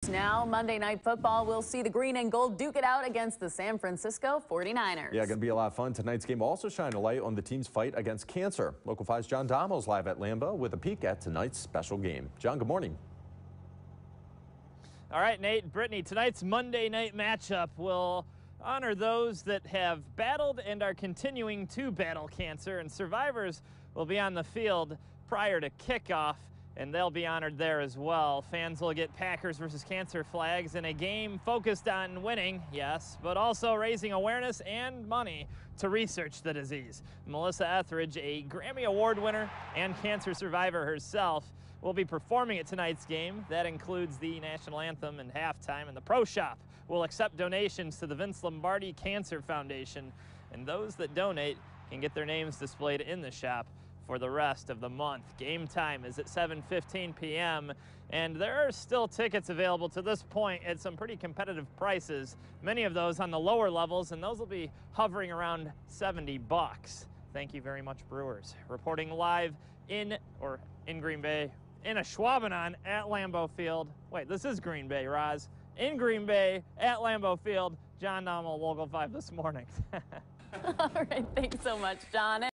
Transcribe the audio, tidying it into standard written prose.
Now, Monday Night Football will see the green and gold duke it out against the San Francisco 49ers. Yeah, going to be a lot of fun. Tonight's game will also shine a light on the team's fight against cancer. Local 5's John Domol is live at Lambeau with a peek at tonight's special game. John, good morning. All right, Nate, Brittany, tonight's Monday night matchup will honor those that have battled and are continuing to battle cancer, and survivors will be on the field prior to kickoff, and they'll be honored there as well. Fans will get Packers versus Cancer flags in a game focused on winning, yes, but also raising awareness and money to research the disease. Melissa Etheridge, a Grammy Award winner and cancer survivor herself, will be performing at tonight's game. That includes the national anthem and halftime, and the Pro Shop will accept donations to the Vince Lombardi Cancer Foundation, and those that donate can get their names displayed in the shop for the rest of the month. Game time is at 7:15 p.m. and there are still tickets available to this point at some pretty competitive prices, many of those on the lower levels, and those will be hovering around $70. Thank you very much, Brewers. Reporting live in Green Bay, in Ashwaubenon at Lambeau Field. Wait, this is Green Bay, Roz. In Green Bay at Lambeau Field, John Domol, Local 5 this morning. All right, thanks so much, John.